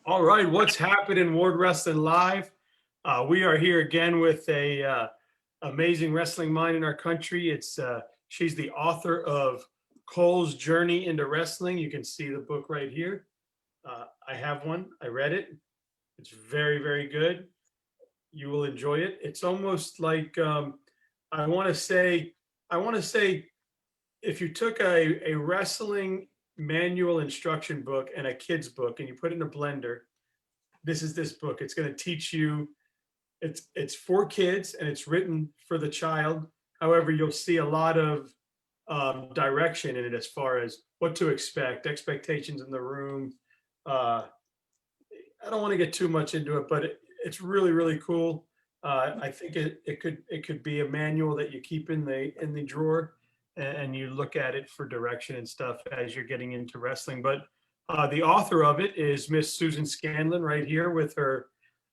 All right, what's happening, Ward Wrestling Live? We are here again with a amazing wrestling mind in our country. She's the author of Cole's Journey into Wrestling. You can see the book right here. I have one. I read it. It's very, very good. You will enjoy it. It's almost like I want to say, I want to say, if you took a wrestling manual instruction book and a kid's book and you put it in a blender, this is this book. It's going to teach you. It's for kids and it's written for the child. However, you'll see a lot of direction in it as far as what to expect, expectations in the room. I don't want to get too much into it, but it's really, really cool. I think it could be a manual that you keep in the drawer and you look at it for direction and stuff as you're getting into wrestling. But the author of it is Miss Susan Scandlon right here with her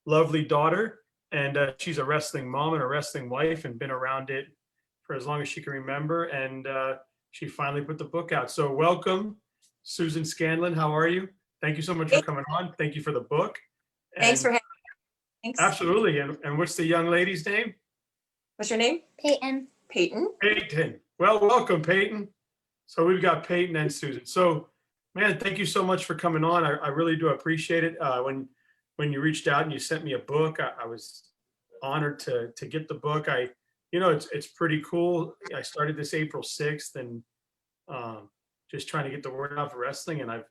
lovely daughter. And she's a wrestling mom and a wrestling wife and been around it for as long as she can remember. And she finally put the book out. So welcome, Susan Scandlon. How are you? Thank you so much for coming on. Thank you for the book. Thanks for having me. Thanks. Absolutely. And what's the young lady's name? What's your name? Peyton. Peyton. Peyton. Well, welcome, Peyton. So we've got Peyton and Susan. So, man, thank you so much for coming on. I really do appreciate it. When you reached out and you sent me a book, I was honored to get the book. It's pretty cool. I started this April 6th and just trying to get the word out for wrestling. And I've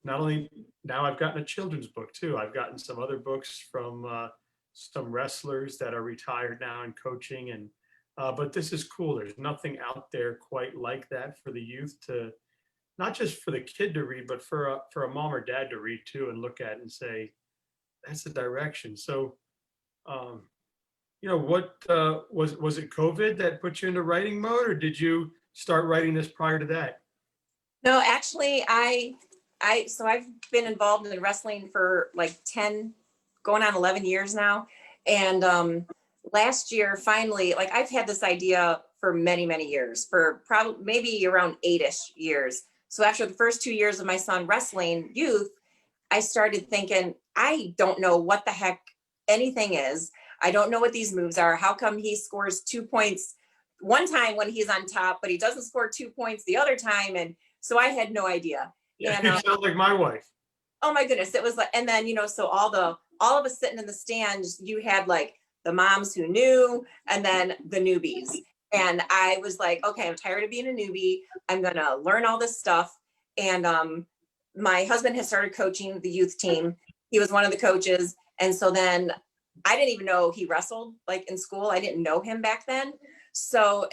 not only now I've gotten a children's book too. I've gotten some other books from some wrestlers that are retired now and coaching. And but this is cool. There's nothing out there quite like that for the youth to, not just for the kid to read, but for a mom or dad to read too and look at and say, that's the direction. So, what was it COVID that put you into writing mode, or did you start writing this prior to that? No, actually, so I've been involved in wrestling for like 10, going on 11 years now. And last year, finally, like I've had this idea for many, many years, for probably maybe around 8-ish years. So after the first 2 years of my son wrestling youth, I started thinking, I don't know what the heck anything is. I don't know what these moves are. How come he scores 2 points one time when he's on top, but he doesn't score 2 points the other time? And so I had no idea. Yeah, and, you sound like my wife. Oh my goodness. It was like, and then, so all of us sitting in the stands, you had like the moms who knew, and then the newbies. And I was like, okay, I'm tired of being a newbie. I'm going to learn all this stuff. And my husband has started coaching the youth team. He was one of the coaches. And so then I didn't even know he wrestled like in school. I didn't know him back then. So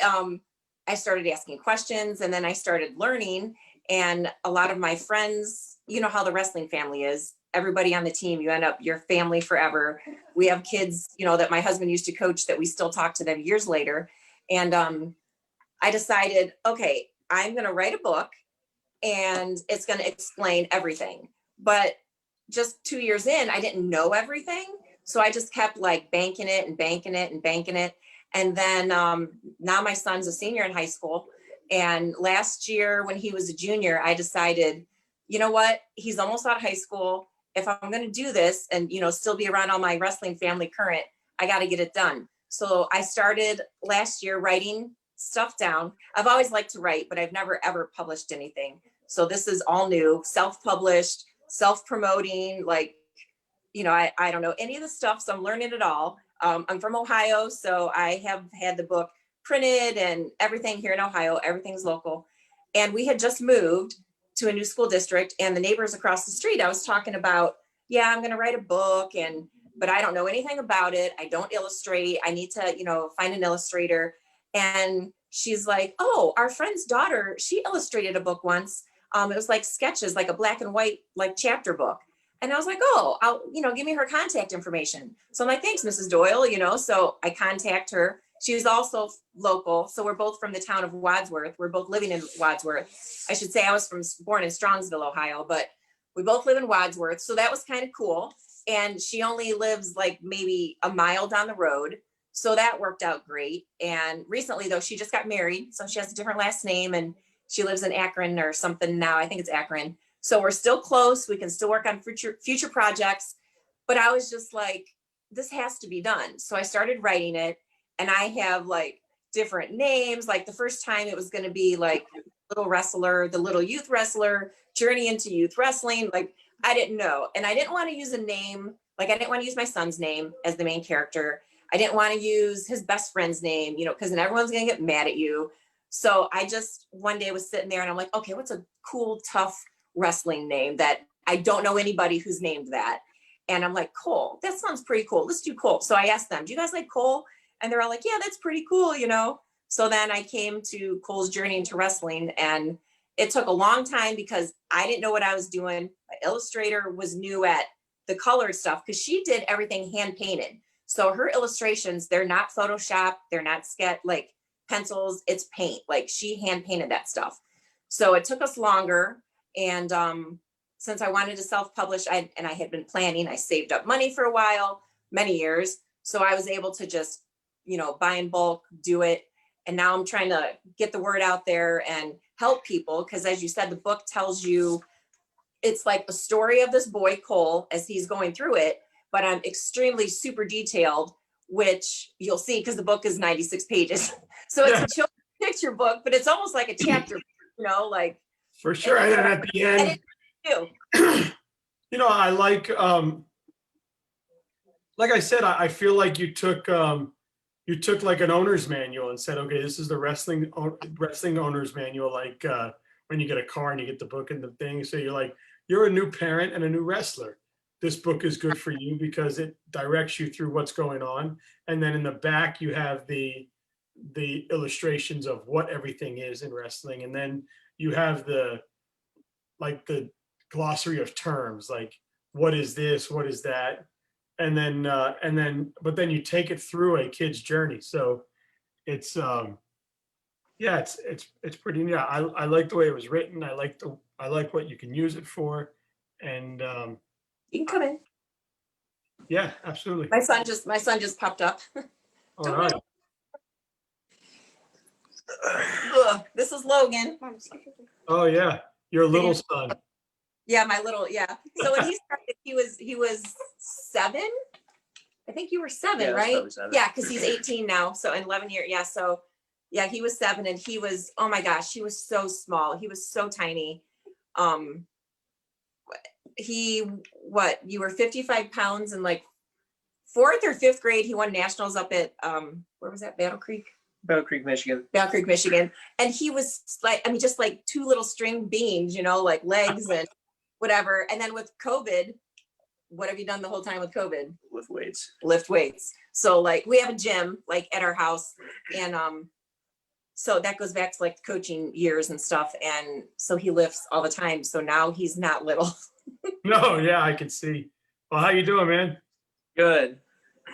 I started asking questions, and then I started learning. And a lot of my friends, you know how the wrestling family is. Everybody on the team, you end up your family forever. We have kids, that my husband used to coach that we still talk to them years later. And I decided, okay, I'm going to write a book and it's going to explain everything. But just 2 years in, I didn't know everything. So I just kept like banking it and banking it and banking it. And then now my son's a senior in high school. And last year when he was a junior, I decided, you know what, he's almost out of high school. If I'm going to do this and, still be around all my wrestling family current, I got to get it done. So I started last year writing stuff down. I've always liked to write, but I've never, ever published anything. So this is all new, self-published, self-promoting, like, I don't know any of the stuff. So I'm learning it all. I'm from Ohio, so I have had the book printed and everything here in Ohio. Everything's local. And we had just moved to a new school district, and the neighbors across the street, I was talking about, yeah, I'm going to write a book, but I don't know anything about it. I don't illustrate. I need to, find an illustrator. And she's like, oh, our friend's daughter, she illustrated a book once. It was like sketches, like a black and white, like chapter book. And I was like, oh, I'll, give me her contact information. So I'm like, thanks, Mrs. Doyle, so I contact her. She's also local. So we're both from the town of Wadsworth. We're both living in Wadsworth. I should say I was born in Strongsville, Ohio, but we both live in Wadsworth. So that was kind of cool. And she only lives like maybe a mile down the road. So that worked out great. And recently though, she just got married. So she has a different last name and she lives in Akron or something now. I think it's Akron. So we're still close. We can still work on future projects. But I was just like, this has to be done. So I started writing it, and I have like different names. Like the first time it was going to be like Little Wrestler, the Little Youth Wrestler, Journey into Youth Wrestling. Like I didn't know. And I didn't want to use a name. Like I didn't want to use my son's name as the main character. I didn't want to use his best friend's name, you know, because then everyone's going to get mad at you. So I just one day was sitting there and I'm like, okay, what's a cool, tough wrestling name that I don't know anybody who's named that? And I'm like, Cole, that sounds pretty cool. Let's do Cole. So I asked them, do you guys like Cole? And they're all like, yeah, that's pretty cool, you know? So then I came to Cole's Journey into Wrestling, and it took a long time because I didn't know what I was doing. My illustrator was new at the colored stuff because she did everything hand painted. So her illustrations, they're not Photoshop, they're not like pencils, it's paint. Like she hand painted that stuff. So it took us longer. And since I wanted to self-publish, I had been planning, I saved up money for a while, many years. So I was able to just, you know, buy in bulk, do it. And now I'm trying to get the word out there and help people. Because as you said, the book tells you, it's like a story of this boy, Cole, as he's going through it. But I'm extremely super detailed, which you'll see because the book is 96 pages. So it's a children's picture book, but it's almost like a chapter, you know, like. For sure. And then at the end, you know, I like I said, I feel like you took like an owner's manual and said, okay, this is the wrestling owner's manual. Like when you get a car and you get the book and the thing. So you're like, you're a new parent and a new wrestler. This book is good for you because it directs you through what's going on. And then in the back, you have the illustrations of what everything is in wrestling. And then you have the glossary of terms, like what is this, what is that? And then but then you take it through a kid's journey. So it's it's pretty neat. I like the way it was written. I like what you can use it for. And you can come in. Yeah, absolutely. My son just popped up. All right. This is Logan. Oh yeah, your little son. Yeah, my little, yeah. So when he started, he was 7. I think you were 7, right? 7. Yeah, because he's 18 now. So in 11 years, yeah. So yeah, he was 7, and he was, oh my gosh, he was so small. He was so tiny. You were 55 pounds in like 4th or 5th grade. He won nationals up at where was that? Battle Creek, Michigan. Battle Creek, Michigan. And he was like, I mean, just like 2 little string beans, you know, like legs and whatever. And then with COVID, what have you done the whole time with COVID? Lift weights. So like we have a gym like at our house, and so that goes back to like coaching years and stuff. And so he lifts all the time. So now he's not little. No, yeah, I can see. Well, how you doing, man? Good.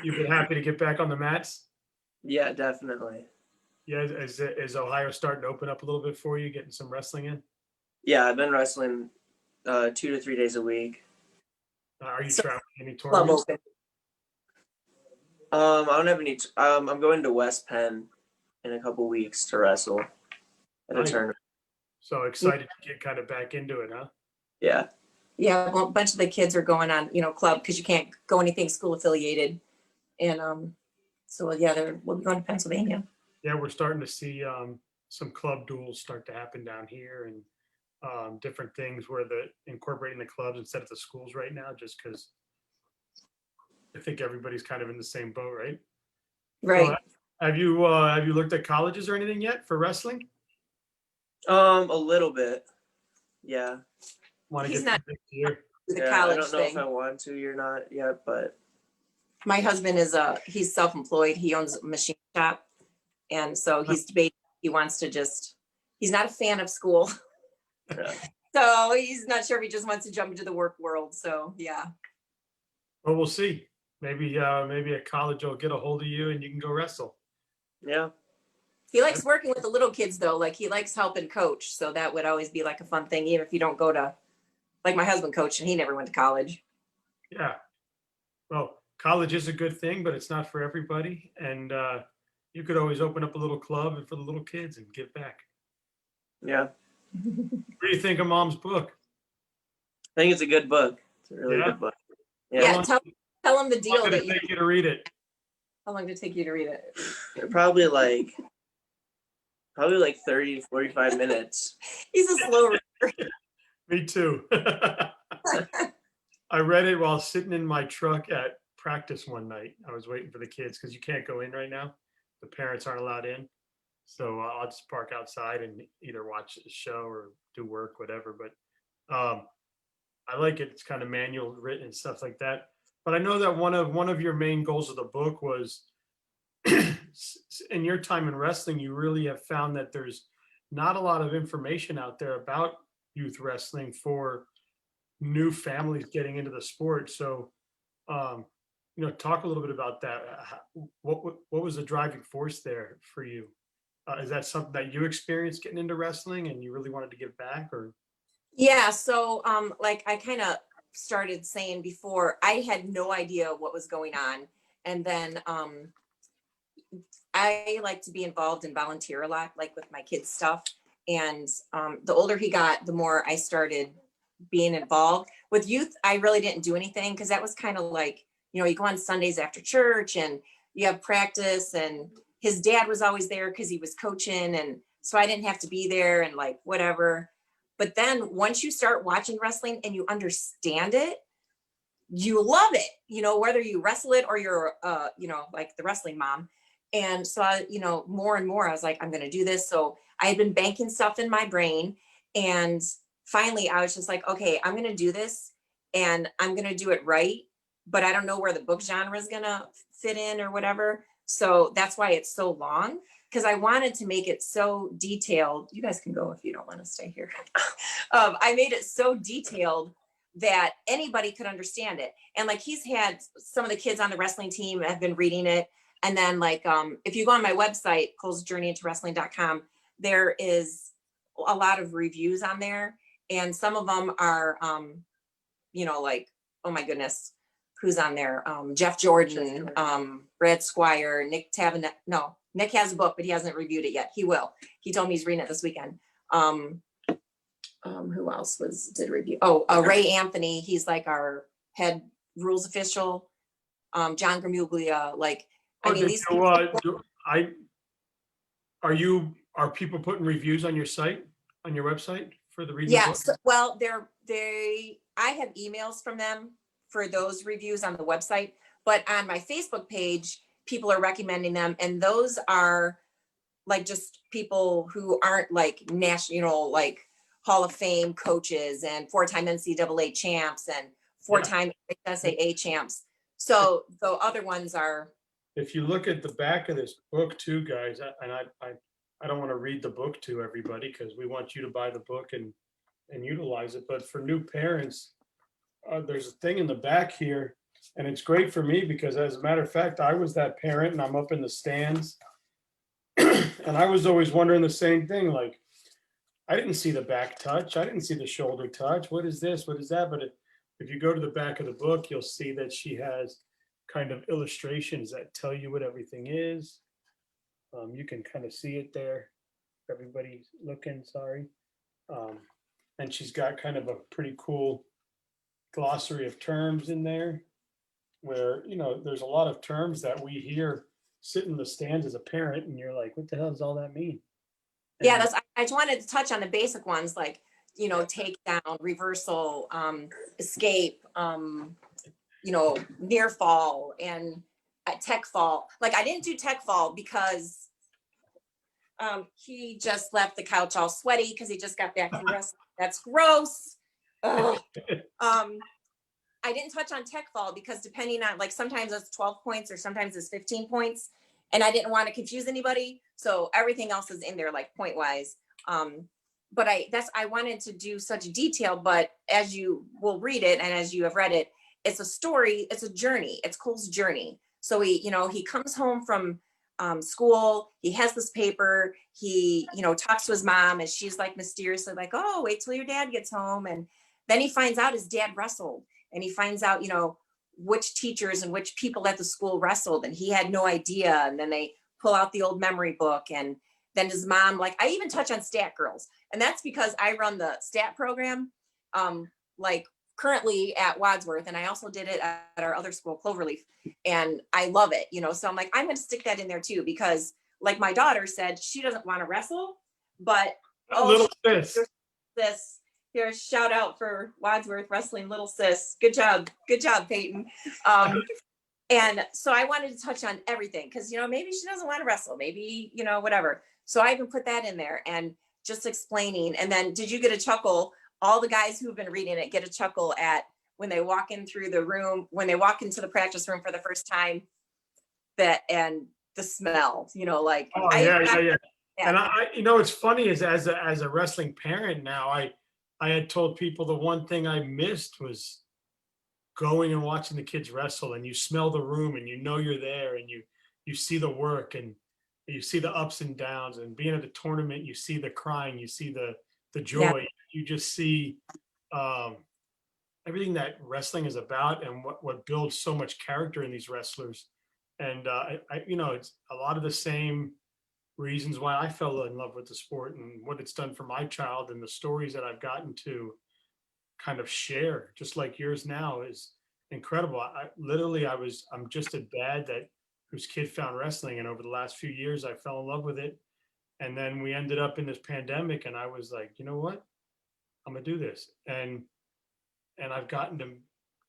You've been happy to get back on the mats? Yeah, definitely. Yeah, is Ohio starting to open up a little bit for you, getting some wrestling in? Yeah, I've been wrestling 2 to 3 days a week. Are you traveling any tournaments? I don't have any. I'm going to West Penn in a couple weeks to wrestle at a tournament. So excited to get kind of back into it, huh? Yeah. Yeah, well, a bunch of the kids are going on, you know, club because you can't go anything school affiliated, and so yeah, we'll be going to Pennsylvania. Yeah, we're starting to see some club duels start to happen down here, and different things where incorporating the clubs instead of the schools right now, just because I think everybody's kind of in the same boat, right? Right. So, have you looked at colleges or anything yet for wrestling? A little bit. Yeah. Want to He's get not this year? the Yeah, college I don't know thing. if I want to. You're not yet, but My husband is he's self-employed. He owns a machine shop, and so he's debating. He wants to he's not a fan of school. yeah. So he's not sure if he just wants to jump into the work world. So yeah. Well, we'll see. Maybe a college will get a hold of you and you can go wrestle. Yeah. He likes working with the little kids though. Like he likes helping coach. So that would always be like a fun thing, even if you don't go to, like my husband coached and he never went to college. Yeah. Well, college is a good thing, but it's not for everybody. And you could always open up a little club for the little kids and give back. Yeah. What do you think of Mom's book? I think it's a good book. It's a really Yeah? good book. Yeah, tell them the How deal long did that it take you to read it? how long did it take you to read it? Probably like 30 to 45 minutes. He's a slow reader. Me too. I read it while sitting in my truck at practice one night. I was waiting for the kids because you can't go in right now. The parents aren't allowed in. So I'll just park outside and either watch a show or do work, whatever. But I like it. It's kind of manual written and stuff like that. But I know that one of your main goals of the book was in your time in wrestling, you really have found that there's not a lot of information out there about youth wrestling for new families getting into the sport. So, talk a little bit about that. What was the driving force there for you? Is that something that you experienced getting into wrestling and you really wanted to give back, or? Yeah, so like I kind of started saying before, I had no idea what was going on. And then I like to be involved and volunteer a lot, like with my kids' stuff. And the older he got, the more I started being involved. With youth, I really didn't do anything because that was kind of like, you go on Sundays after church and you have practice, and his dad was always there because he was coaching. And so I didn't have to be there and like whatever. But then once you start watching wrestling and you understand it, you love it, whether you wrestle it or you're, like the wrestling mom. And so I, more and more, I was like, I'm going to do this. So I had been banking stuff in my brain. And finally, I was just like, okay, I'm going to do this and I'm going to do it right. But I don't know where the book genre is going to fit in or whatever. So that's why it's so long, because I wanted to make it so detailed. You guys can go if you don't want to stay here. I made it so detailed that anybody could understand it. And like he's had some of the kids on the wrestling team have been reading it. And then like, if you go on my website, colesjourneyintowrestling.com, there is a lot of reviews on there. And some of them are, like, oh my goodness, who's on there? Jeff Jordan, Brad Squire, Nick Tavenet. No, Nick has a book, but he hasn't reviewed it yet. He will. He told me he's reading it this weekend. Who else did review? Oh, Ray Anthony. He's like our head rules official. John Gramuglia. Like, I mean, these people. Are people putting reviews on your site, on your website for the review? Yes. Well, I have emails from them for those reviews on the website, but on my Facebook page, people are recommending them. And those are like just people who aren't like national, like Hall of Fame coaches and 4-time NCAA champs and 4-time SAA champs. So the other ones are. If you look at the back of this book too, guys, and I don't want to read the book to everybody because we want you to buy the book and utilize it. But for new parents, there's a thing in the back here, and it's great for me because, as a matter of fact, I was that parent and I'm up in the stands. And I was always wondering the same thing. Like, I didn't see the back touch. I didn't see the shoulder touch. What is this? What is that? But if you go to the back of the book, you'll see that she has kind of illustrations that tell you what everything is. You can kind of see it there. Everybody's looking, sorry. And she's got kind of a pretty cool glossary of terms in there where, there's a lot of terms that we hear sit in the stands as a parent and you're like, what the hell does all that mean? And Yeah, I just wanted to touch on the basic ones like, takedown, reversal, escape, near fall and tech fall. Like I didn't do tech fall because he just left the couch all sweaty because he just got back from wrestling. That's gross. I didn't touch on tech fall because depending on like sometimes it's 12 points or sometimes it's 15 points. And I didn't want to confuse anybody. So everything else is in there like point wise. But I wanted to do such detail, but as you will read it and as you have read it, it's a story, it's a journey, it's Cole's journey. So he comes home from school, he has this paper, he, talks to his mom and she's like mysteriously like, oh, wait till your dad gets home. And then he finds out his dad wrestled and he finds out, which teachers and which people at the school wrestled and he had no idea. And then they pull out the old memory book and then his mom, like I even touch on stat girls. And that's because I run the stat program. Like currently at Wadsworth, and I also did it at our other school, Cloverleaf, and I love it, you know. So I'm like, I'm going to stick that in there too, because like my daughter said, she doesn't want to wrestle, but Little sis. this here's shout out for Wadsworth Wrestling, little sis. Good job, Peyton. And so I wanted to touch on everything because, you know, maybe she doesn't want to wrestle, maybe, you know, whatever. So I even put that in there and just explaining. And then did you get a chuckle? All the guys who've been reading it get a chuckle at when they walk in through the room, when they walk into the practice room for the first time, that and the smell, you know, like, Oh, yeah. And I, you know, it's funny is as a wrestling parent now, I had told people the one thing I missed was going and watching the kids wrestle, and you smell the room and you know you're there, and you see the work, and you see the ups and downs, and being at the tournament, you see the crying, you see the joy, you just see um, everything that wrestling is about, and what builds so much character in these wrestlers. And you know, it's a lot of the same reasons why I fell in love with the sport and what it's done for my child, and the stories that I've gotten to kind of share, just like yours now, is incredible. I'm just a dad that whose kid found wrestling, and over the last few years I fell in love with it. And then we ended up in this pandemic, and I was like, you know what, I'm gonna do this. And I've gotten to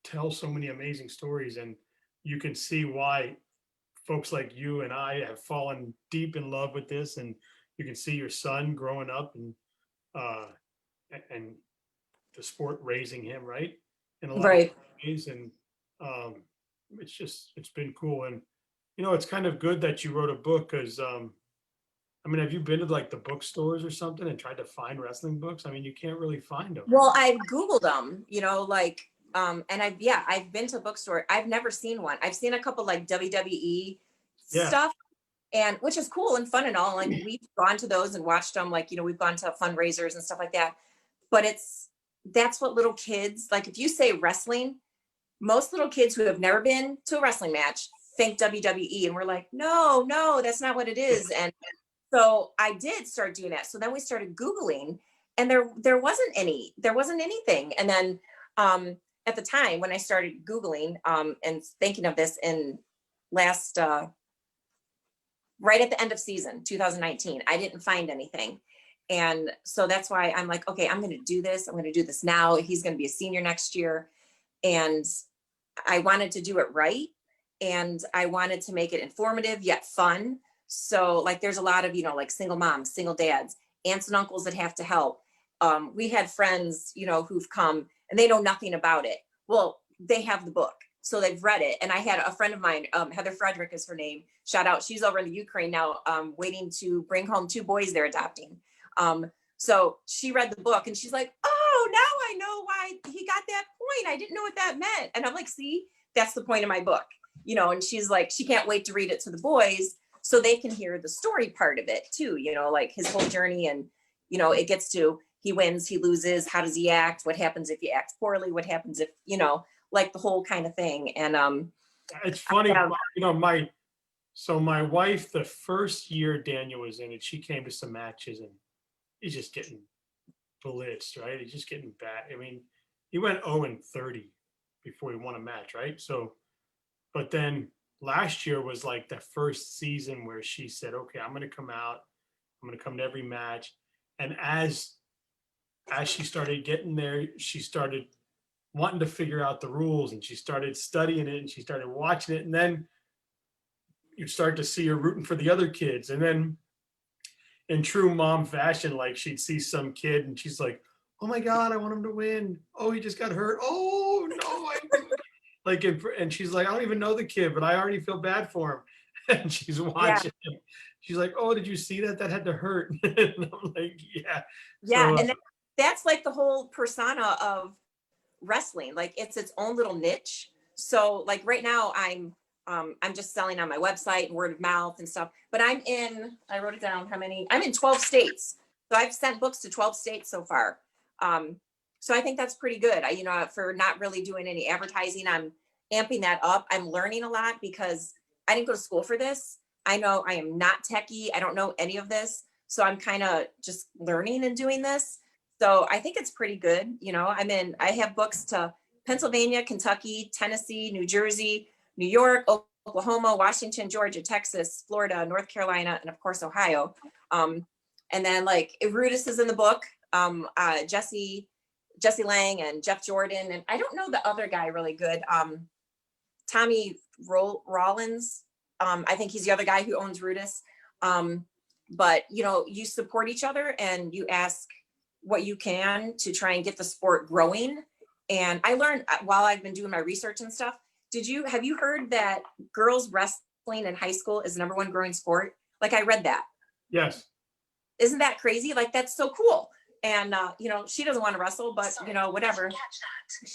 tell so many amazing stories, and you can see why folks like you and I have fallen deep in love with this. And you can see your son growing up, uh and the sport raising him, right, in a lot of right. ways. And it's been cool. And you know, it's kind of good that you wrote a book, because I mean, have you been to like the bookstores or something and tried to find wrestling books? I mean, you can't really find them. Well, I've Googled them, you know, like, and I've been to a bookstore. I've never seen one. I've seen a couple like WWE Yeah. stuff, and which is cool and fun and all. Like we've gone to those and watched them. Like, you know, we've gone to fundraisers and stuff like that. But that's what little kids like. If you say wrestling, most little kids who have never been to a wrestling match think WWE, and we're like, no, that's not what it is. And so I did start doing that. So then we started Googling, and there wasn't anything. And then at the time when I started Googling and thinking of this in last right at the end of season 2019, I didn't find anything. And so that's why I'm like, okay, I'm going to do this. I'm going to do this now. He's going to be a senior next year. And I wanted to do it right. And I wanted to make it informative yet fun. So like there's a lot of, you know, like single moms, single dads, aunts and uncles that have to help. We had friends, you know, who've come and they know nothing about it. Well, they have the book, so they've read it. And I had a friend of mine, Heather Frederick is her name. Shout out. She's over in the Ukraine now, waiting to bring home 2 boys they're adopting. So she read the book and she's like, oh, now I know why he got that point. I didn't know what that meant. And I'm like, see, that's the point of my book, you know. And she's like, she can't wait to read it to the boys so they can hear the story part of it too, you know, like his whole journey. And, you know, it gets to, he wins, he loses, how does he act? What happens if he acts poorly? What happens if, you know, like the whole kind of thing. And It's funny, you know, my wife, the first year Daniel was in it, she came to some matches, and he's just getting blitzed, right? He's just getting bad. I mean, he went 0-30 before he won a match, right? So, but then last year was like the first season where she said, okay, I'm going to come out, I'm going to come to every match. And as she started getting there, she started wanting to figure out the rules, and she started studying it, and she started watching it. And then you start to see her rooting for the other kids. And then in true mom fashion, like she'd see some kid and she's like, oh my God, I want him to win. Oh, he just got hurt. Oh no. Like, and she's like, I don't even know the kid, but I already feel bad for him. And she's watching him. She's like, oh, did you see that? That had to hurt. And I'm like, yeah. yeah. So, And that's like the whole persona of wrestling. Like it's its own little niche. So like right now I'm just selling on my website and word of mouth and stuff, but I wrote it down, I'm in 12 states. So I've sent books to 12 states so far. So I think that's pretty good. You know, for not really doing any advertising, I'm amping that up. I'm learning a lot because I didn't go to school for this. I know I am not techie. I don't know any of this. So I'm kind of just learning and doing this. So I think it's pretty good. You know, I have books to Pennsylvania, Kentucky, Tennessee, New Jersey, New York, Oklahoma, Washington, Georgia, Texas, Florida, North Carolina, and of course, Ohio. And then like Rudis is in the book, Jesse Lang and Jeff Jordan. And I don't know the other guy really good. Tommy Rollins. I think he's the other guy who owns Rudis. But you know, you support each other and you ask what you can to try and get the sport growing. And I learned while I've been doing my research and stuff, have you heard that girls wrestling in high school is the #1 growing sport? Like I read that. Yes. Isn't that crazy? Like that's so cool. And you know, she doesn't want to wrestle, but you know, whatever.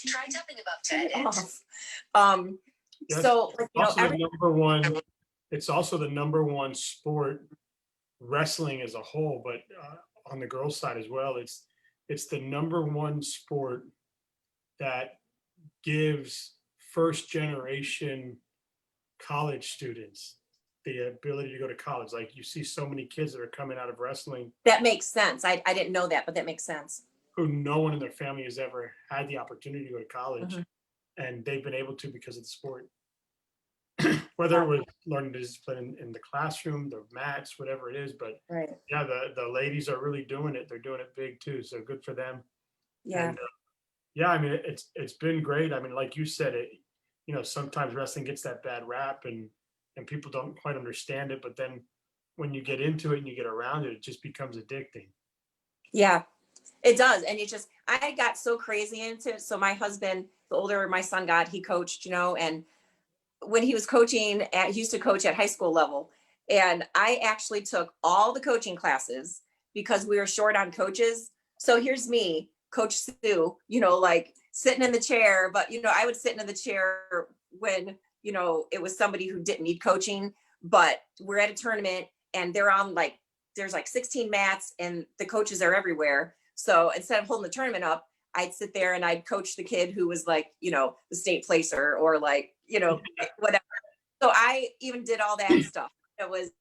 Try tapping about 10 minutes. Yes. So like, you know, Also the #1, it's also the #1 sport, wrestling as a whole, but on the girls' side as well, it's the #1 sport that gives first generation college students the ability to go to college. Like you see so many kids that are coming out of wrestling that makes sense. I didn't know that, but that makes sense. who no one in their family has ever had the opportunity to go to college, Mhm. and they've been able to because of the sport. Whether it was learning discipline in the classroom, the mats, whatever it is, but Right. yeah, the ladies are really doing it. They're doing it big too, so good for them. Yeah. And yeah, I mean, it's been great. I mean, like you said, you know, sometimes wrestling gets that bad rap, and people don't quite understand it, but then when you get into it and you get around it, it just becomes addicting. Yeah, it does. And I got so crazy into it. So my husband, the older my son got, he coached, you know, and when he was coaching he used to coach at high school level. And I actually took all the coaching classes because we were short on coaches. So here's me, Coach Sue, you know, like sitting in the chair, but you know, I would sit in the chair when, you know, it was somebody who didn't need coaching, but we're at a tournament and they're on like, there's like 16 mats and the coaches are everywhere. So instead of holding the tournament up, I'd sit there and I'd coach the kid who was like, you know, the state placer or like, you know, whatever. So I even did all that stuff. It was,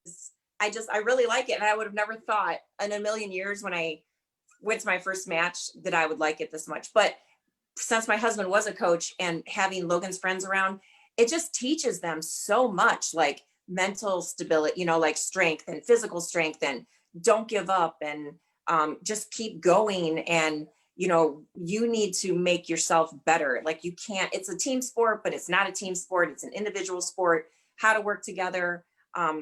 I really like it. And I would have never thought in a million years when I went to my first match that I would like it this much. But since my husband was a coach and having Logan's friends around, it just teaches them so much, like mental stability, you know, like strength and physical strength, and don't give up, and just keep going. And you know, you need to make yourself better. Like you can't, it's a team sport, but it's not a team sport. It's an individual sport, how to work together. I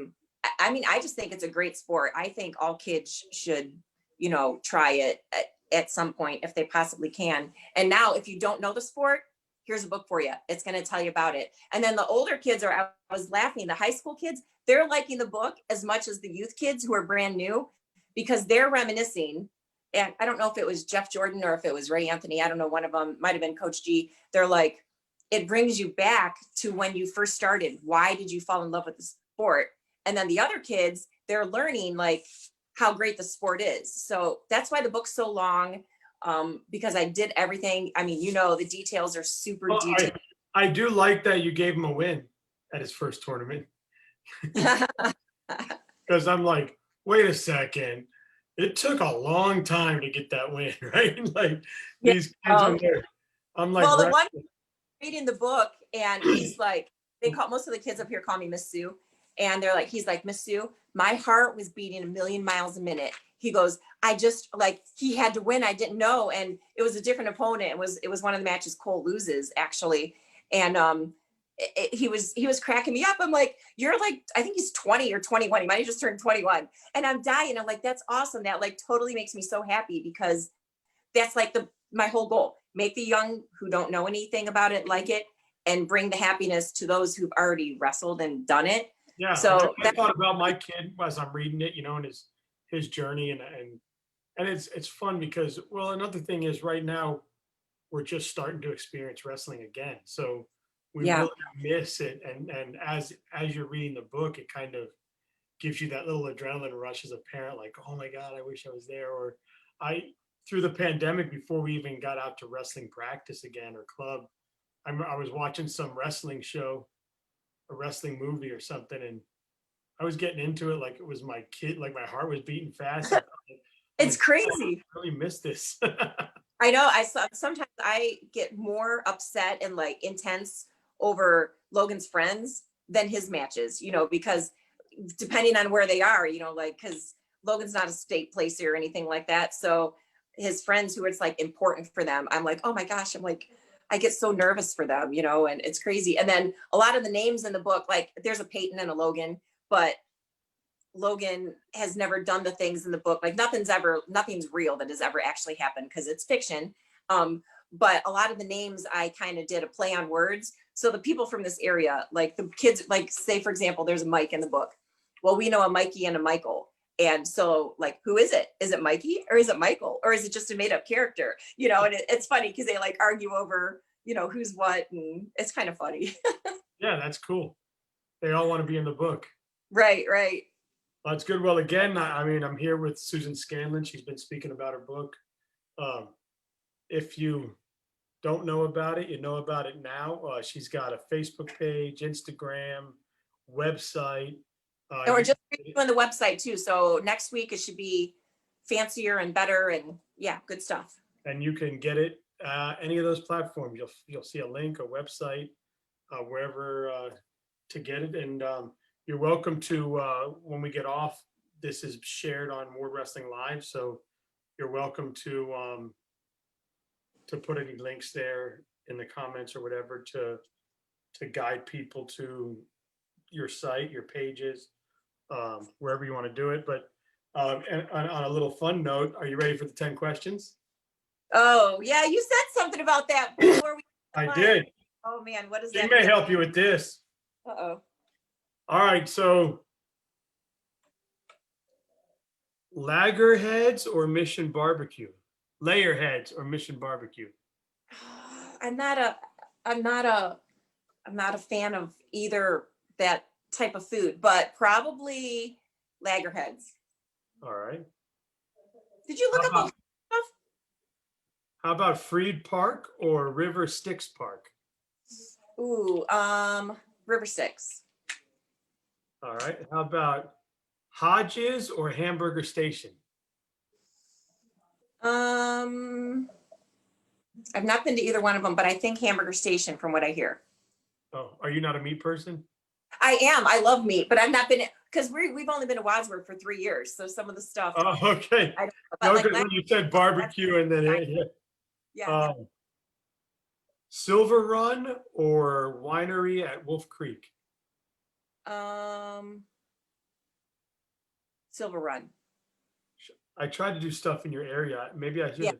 mean, I just think it's a great sport. I think all kids should, you know, try it at some point if they possibly can. And now if you don't know the sport, here's a book for you. It's going to tell you about it. And then the older kids I was laughing, the high school kids, they're liking the book as much as the youth kids who are brand new, because they're reminiscing. And I don't know if it was Jeff Jordan or if it was Ray Anthony. I don't know. One of them might've been Coach G. They're like, it brings you back to when you first started. Why did you fall in love with the sport? And then the other kids, they're learning like how great the sport is. So that's why the book's so long, because I did everything. I mean, you know, the details are super Well, detailed. I do like that you gave him a win at his first tournament, because I'm like, wait a second, it took a long time to get that win, right? Like Yeah. these kids are there. I'm like, Well, the one reading the book, and he's like, most of the kids up here call me Miss Sue. And they're like, he's like, Miss Sue, my heart was beating 1,000,000 miles a minute. He goes, I just like, he had to win. I didn't know. And it was a different opponent. It was one of the matches Cole loses actually. And he was cracking me up. I'm like, you're like, I think he's 20 or 21. He might have just turned 21. And I'm dying. I'm like, that's awesome. That like totally makes me so happy, because that's like my whole goal. Make the young who don't know anything about it like it, and bring the happiness to those who've already wrestled and done it. yeah. So I thought about my kid as I'm reading it, you know, and his journey, and it's fun because, well, another thing is right now we're just starting to experience wrestling again, so we Yeah. really miss it. And as you're reading the book, it kind of gives you that little adrenaline rush as a parent, like, oh my God, I wish I was there. Or through the pandemic, before we even got out to wrestling practice again or club, I was watching some wrestling show, a wrestling movie or something, and I was getting into it like it was my kid, like my heart was beating fast. It's crazy. I really missed this. I know. Sometimes I get more upset and like intense over Logan's friends than his matches, because depending on where they are, like, because Logan's not a state placer or anything like that. So his friends who it's like important for them, I'm like, oh my gosh, I'm like, I get so nervous for them, and it's crazy. And then a lot of the names in the book, like there's a Peyton and a Logan, but Logan has never done the things in the book. Like nothing's real that has ever actually happened because it's fiction. But a lot of the names I kind of did a play on words. So the people from this area, like the kids, like say, for example, there's a Mike in the book. Well, we know a Mikey and a Michael. And so like, who is it? Is it Mikey or is it Michael? Or is it just a made up character? And it's funny because they like argue over, who's what. And it's kind of funny. Yeah, that's cool. They all want to be in the book. Right, right. That's good. Well, again, I mean, I'm here with Susan Scandlon. She's been speaking about her book. If you don't know about it, you know about it now. She's got a Facebook page, Instagram, website. And we're just doing the website too. So next week it should be fancier and better and yeah, good stuff. And you can get it any of those platforms. You'll see a link, a website, wherever to get it. And you're welcome to when we get off. This is shared on Ward Wrestling Live, so you're welcome to put any links there in the comments or whatever to guide people to your site, your pages, wherever you want to do it. But and on a little fun note, are you ready for the 10 questions? Oh yeah, you said something about that before we. I did. Oh man, what is She that? may help you with this. Uh-oh. All right, so Lagerheads or Mission Barbecue? Layerheads or Mission Barbecue? I'm not a fan of either that type of food, but probably Lagerheads. All right. Did you look up all stuff? How about Freed Park or River Styx Park? Ooh, River Styx. All right. How about Hodges or Hamburger Station? I've not been to either one of them, but I think Hamburger Station from what I hear. Oh, are you not a meat person? I am. I love meat, but I've not been because we've only been to Wadsworth for 3 years. So some of the stuff. Oh, okay. I don't know, No, but like because when you said barbecue and then yeah. Silver Run or Winery at Wolf Creek? Silver Run. I tried to do stuff in your area. Maybe I should. Yeah.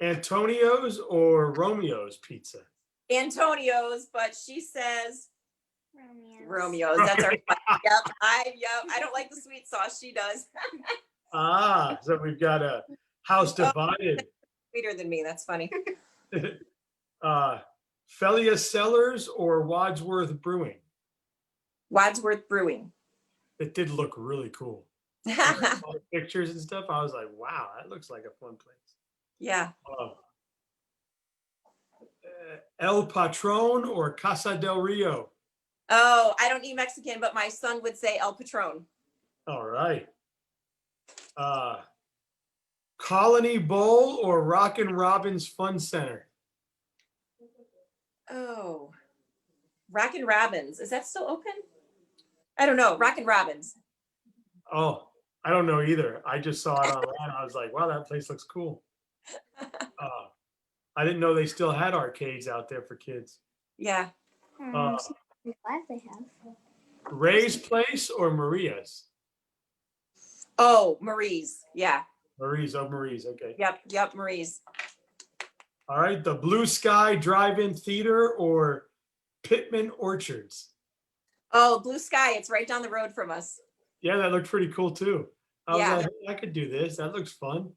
Antonio's or Romeo's Pizza? Antonio's, but she says Romeo's. That's our yep. I don't like the sweet sauce. She does. So we've got a house divided. Sweeter than me. That's funny. Felia Cellars or Wadsworth Brewing? Wadsworth Brewing. It did look really cool. All the pictures and stuff. I was like, wow, that looks like a fun place. Yeah. El Patron or Casa del Rio? Oh, I don't eat Mexican, but my son would say El Patron. All right. Colony Bowl or Rockin' Robins Fun Center? Oh, Rockin' Robins. Is that still open? I don't know. Rockin' Robins. Oh, I don't know either. I just saw it online. I was like, wow, that place looks cool. I didn't know they still had arcades out there for kids. Yeah. Glad they have. Ray's Place or Maria's? Oh, Marie's. Yeah. Marie's. Oh, Marie's. Okay. Yep. Marie's. All right. The Blue Sky Drive-In Theater or Pittman Orchards? Oh, Blue Sky. It's right down the road from us. Yeah, that looked pretty cool too. I was Yeah. like, hey, I could do this. That looks fun.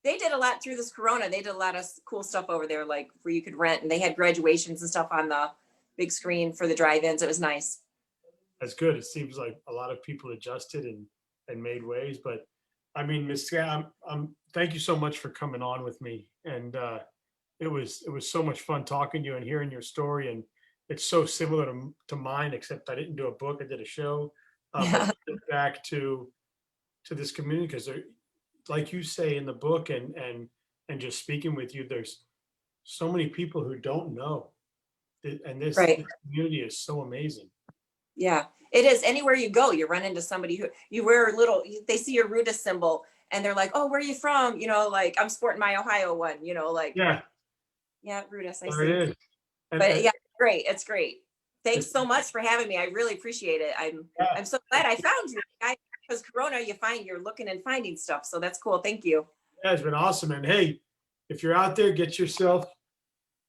They did a lot through this Corona. They did a lot of cool stuff over there, like where you could rent, and they had graduations and stuff on the big screen for the drive-ins. It was nice. That's good. It seems like a lot of people adjusted and made ways. But I mean, Ms. Scott, thank you so much for coming on with me. And it was so much fun talking to you and hearing your story. And it's so similar to mine, except I didn't do a book. I did a show. Yeah. Back to this community because like you say in the book and and just speaking with you, there's so many people who don't know. And this Right. community is so amazing. Yeah, it is. Anywhere you go, you run into somebody who you wear a little, they see your Rudis symbol and they're like, oh, where are you from? You know, like I'm sporting my Ohio one, you know, like, Yeah, yeah, Rudis, I there it see. is. And, But and yeah, great. It's great. Thanks it's- so much for having me. I really appreciate it. Yeah. I'm so glad I found you. Because Corona, you're looking and finding stuff. So that's cool. Thank you. yeah, it's been awesome. And hey, if you're out there, get yourself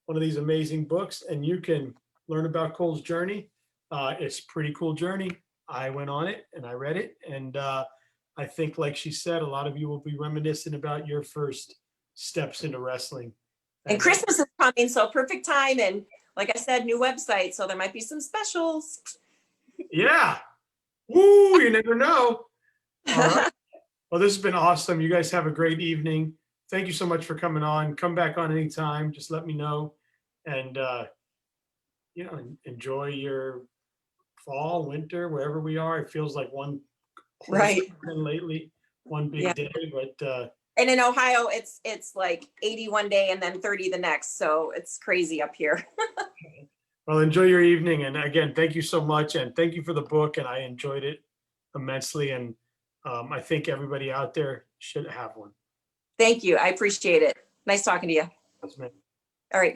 one of these amazing books and you can learn about Cole's journey. It's a pretty cool journey. I went on it and I read it. And I think, like she said, a lot of you will be reminiscing about your first steps into wrestling. And Christmas is coming, so perfect time. And like I said, new website. So there might be some specials. Yeah. Woo, you never know. All right. Well, this has been awesome. You guys have a great evening. Thank you so much for coming on. Come back on anytime. Just let me know. And, enjoy your fall, winter, wherever we are. It feels like one whole Right. season lately, one big Yeah. day, but And in Ohio, it's like 80 one day and then 30 the next. So it's crazy up here. well, enjoy your evening. And again, thank you so much. And thank you for the book. And I enjoyed it immensely. And I think everybody out there should have one. Thank you. I appreciate it. Nice talking to you. That's me. All right.